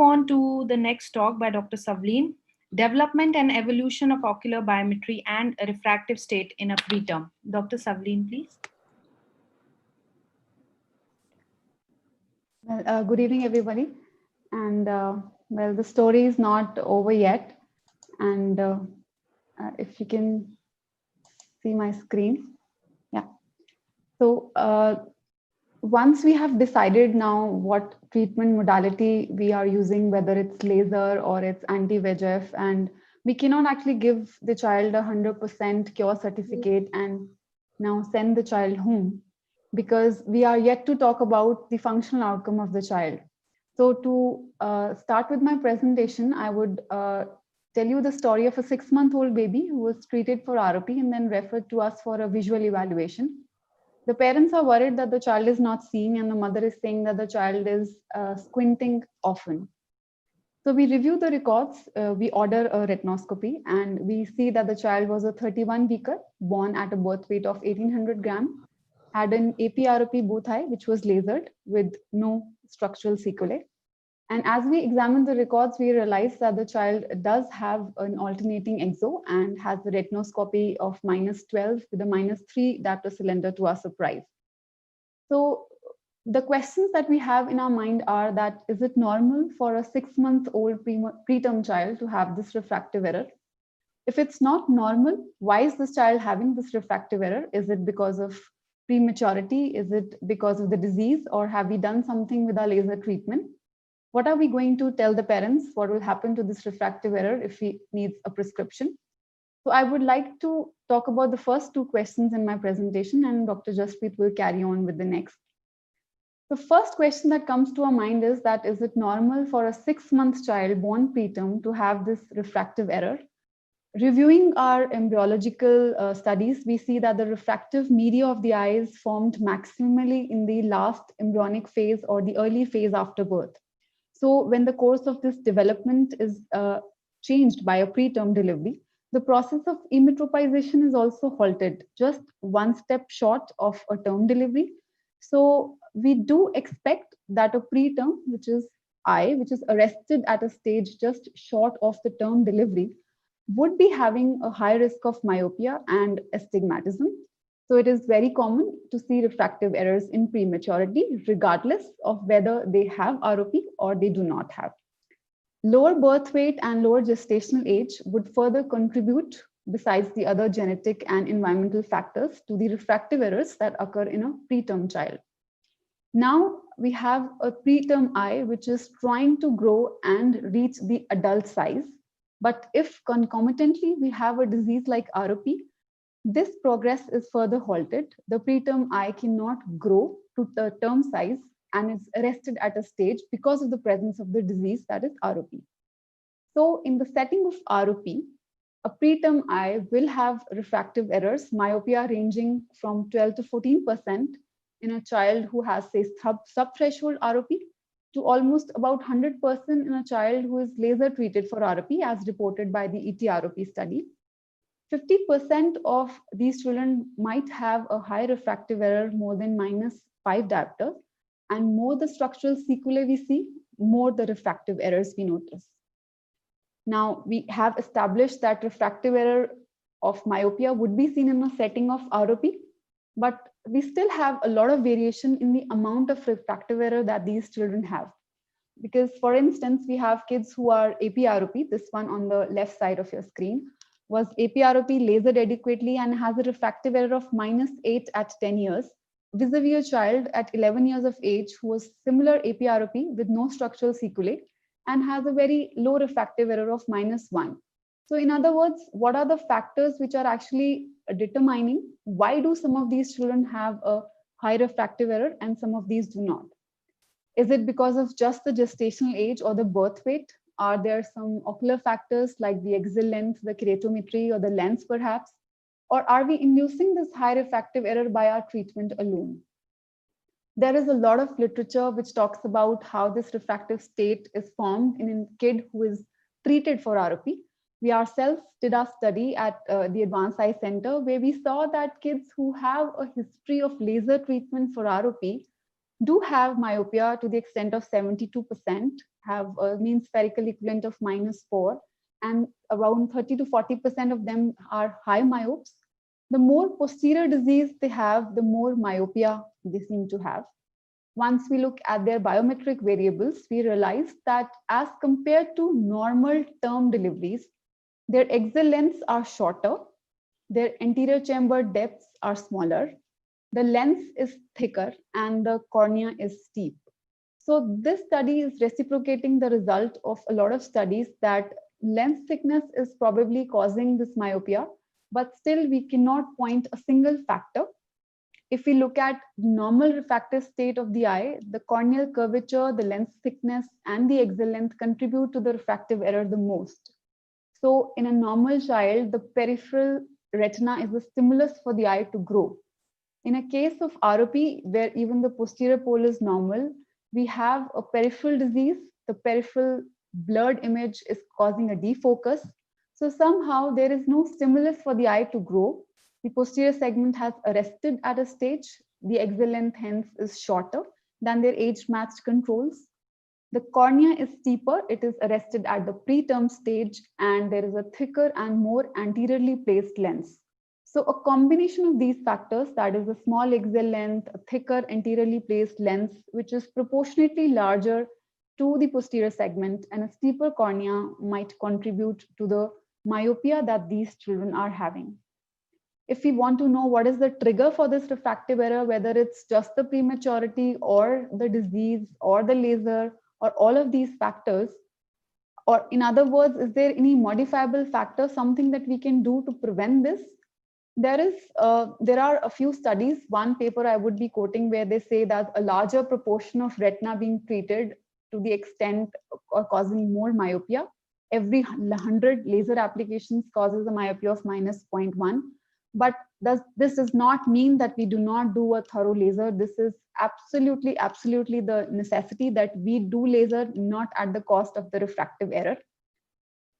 On to the next talk by Dr. Savleen, Development and Evolution of Ocular Biometry and Refractive State in a Preterm. Dr. Savleen, please. Well, good evening, everybody. And well, the story is not over yet. And if you can see my screen, yeah. So once we have decided now what treatment modality we are using, whether it's laser or it's anti-VEGF, and we cannot actually give the child 100% cure certificate and now send the child home, because we are yet to talk about the functional outcome of the child. So to start with my presentation, I would tell you the story of a 6-month-old baby who was treated for ROP and then referred to us for a visual evaluation. The parents are worried that the child is not seeing, and the mother is saying that the child is squinting often. So we review the records, we order a retinoscopy, and we see that the child was a 31-weeker, born at a birth weight of 1800 grams, had an APROP both eye, which was lasered with no structural sequelae. And as we examine the records, we realize that the child does have an alternating exo and has the retinoscopy of -12 with a -3 diopter cylinder, to our surprise. So the questions that we have in our mind are that, is it normal for a 6-month-old preterm child to have this refractive error? If it's not normal, why is this child having this refractive error? Is it because of prematurity? Is it because of the disease? Or have we done something with our laser treatment? What are we going to tell the parents? What will happen to this refractive error if he needs a prescription? So I would like to talk about the first two questions in my presentation, and Dr. Jasprit will carry on with the next. The first question that comes to our mind is that, is it normal for a 6-month child born preterm to have this refractive error? Reviewing our embryological studies, we see that the refractive media of the eye is formed maximally in the last embryonic phase or the early phase after birth. So when the course of this development is changed by a preterm delivery, the process of emmetropization is also halted, just one step short of a term delivery. So we do expect that a preterm, which is eye, which is arrested at a stage just short of the term delivery, would be having a high risk of myopia and astigmatism. So it is very common to see refractive errors in prematurity, regardless of whether they have ROP or they do not have. Lower birth weight and lower gestational age would further contribute, besides the other genetic and environmental factors, to the refractive errors that occur in a preterm child. Now we have a preterm eye which is trying to grow and reach the adult size. But if concomitantly we have a disease like ROP, this progress is further halted. The preterm eye cannot grow to the term size and is arrested at a stage because of the presence of the disease, that is ROP. So in the setting of ROP, a preterm eye will have refractive errors, myopia ranging from 12 to 14% in a child who has, say, subthreshold ROP, to almost about 100% in a child who is laser treated for ROP, as reported by the ETROP study. 50% of these children might have a high refractive error, more than -5 diopters, and more the structural sequelae we see, more the refractive errors we notice. Now, we have established that refractive error of myopia would be seen in a setting of ROP, but we still have a lot of variation in the amount of refractive error that these children have. Because, for instance, we have kids who are APROP, this one on the left side of your screen, was APROP lasered adequately and has a refractive error of -8 at 10 years, vis-a-vis a child at 11 years of age who was similar APROP with no structural sequelae and has a very low refractive error of -1. So in other words, what are the factors which are actually determining why do some of these children have a high refractive error and some of these do not? Is it because of just the gestational age or the birth weight? Are there some ocular factors like the axial length, the keratometry, or the lens perhaps? Or are we inducing this high refractive error by our treatment alone? There is a lot of literature which talks about how this refractive state is formed in a kid who is treated for ROP. We ourselves did our study at the Advanced Eye Center, where we saw that kids who have a history of laser treatment for ROP do have myopia to the extent of 72%, have a mean spherical equivalent of -4, and around 30 to 40% of them are high myopes. The more posterior disease they have, the more myopia they seem to have. Once we look at their biometric variables, we realize that as compared to normal term deliveries, their axial lengths are shorter, their anterior chamber depths are smaller, the lens is thicker, and the cornea is steep. So this study is reciprocating the result of a lot of studies that lens thickness is probably causing this myopia, but still we cannot point a single factor. If we look at normal refractive state of the eye, the corneal curvature, the lens thickness, and the axial length contribute to the refractive error the most. So in a normal child, the peripheral retina is the stimulus for the eye to grow. In a case of ROP, where even the posterior pole is normal, we have a peripheral disease. The peripheral blurred image is causing a defocus. So somehow there is no stimulus for the eye to grow. The posterior segment has arrested at a stage. The axial length hence is shorter than their age-matched controls. The cornea is steeper. It is arrested at the preterm stage, and there is a thicker and more anteriorly placed lens. So a combination of these factors, that is a small axial length, a thicker anteriorly placed lens, which is proportionately larger to the posterior segment, and a steeper cornea might contribute to the myopia that these children are having. If we want to know what is the trigger for this refractive error, whether it's just the prematurity or the disease or the laser or all of these factors, or in other words, is there any modifiable factor, something that we can do to prevent this? There are a few studies. One paper I would be quoting where they say that a larger proportion of retina being treated to the extent or causing more myopia. Every 100 laser applications causes a myopia of -0.1. But this does not mean that we do not do a thorough laser. This is absolutely the necessity that we do laser, not at the cost of the refractive error.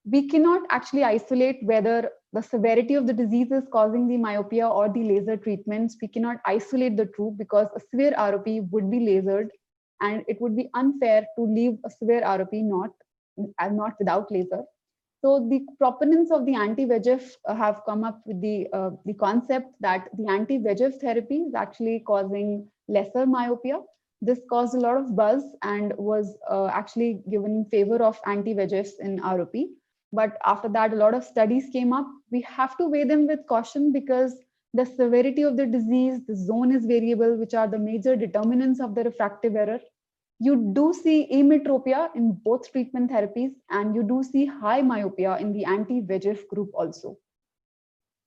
We cannot actually isolate whether the severity of the disease is causing the myopia or the laser treatments. We cannot isolate the two, because a severe ROP would be lasered, and it would be unfair to leave a severe ROP not without laser. So the proponents of the anti-VEGF have come up with the concept that the anti-VEGF therapy is actually causing lesser myopia. This caused a lot of buzz and was actually given in favor of anti-VEGFs in ROP. But after that, a lot of studies came up. We have to weigh them with caution, because the severity of the disease, the zone is variable, which are the major determinants of the refractive error. You do see emetropia in both treatment therapies, and you do see high myopia in the anti-VEGF group also.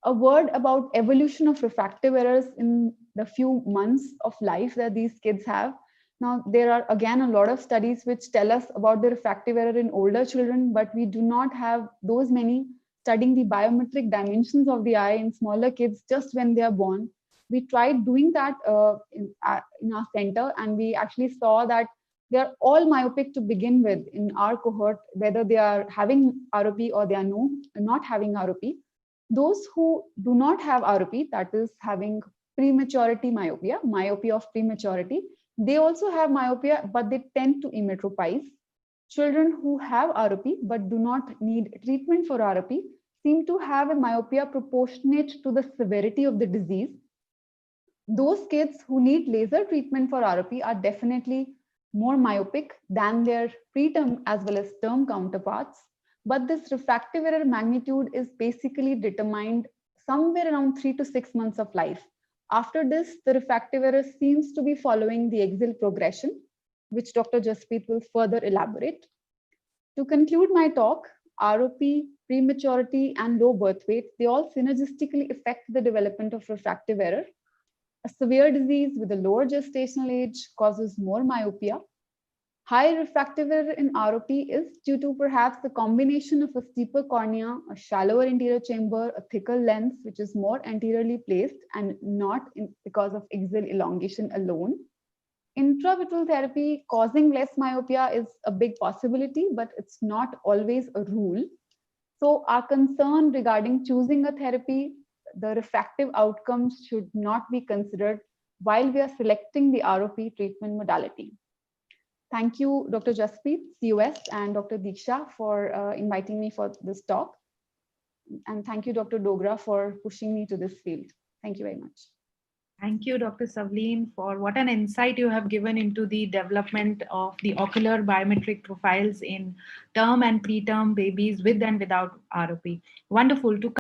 A word about evolution of refractive errors in the few months of life that these kids have. Now, there are again a lot of studies which tell us about the refractive error in older children, but we do not have those many studying the biometric dimensions of the eye in smaller kids just when they are born. We tried doing that in our center, and we actually saw that they are all myopic to begin with in our cohort, whether they are having ROP or they are not having ROP. Those who do not have ROP, that is having prematurity myopia of prematurity, they also have myopia, but they tend to emetropize. Children who have ROP but do not need treatment for ROP seem to have a myopia proportionate to the severity of the disease. Those kids who need laser treatment for ROP are definitely more myopic than their preterm as well as term counterparts. But this refractive error magnitude is basically determined somewhere around 3 to 6 months of life. After this, the refractive error seems to be following the axial progression, which Dr. Jasprit will further elaborate. To conclude my talk, ROP, prematurity, and low birth weight, they all synergistically affect the development of refractive error. A severe disease with a lower gestational age causes more myopia. High refractive error in ROP is due to perhaps the combination of a steeper cornea, a shallower anterior chamber, a thicker lens, which is more anteriorly placed, and not because of axial elongation alone. Intravitreal therapy causing less myopia is a big possibility, but it's not always a rule. So our concern regarding choosing a therapy, the refractive outcomes should not be considered while we are selecting the ROP treatment modality. Thank you, Dr. Jaspreet, COS, and Dr. Diksha for inviting me for this talk. And thank you, Dr. Dogra, for pushing me to this field. Thank you very much. Thank you, Dr. Savleen, for what an insight you have given into the development of the ocular biometric profiles in term and preterm babies with and without ROP. Wonderful. To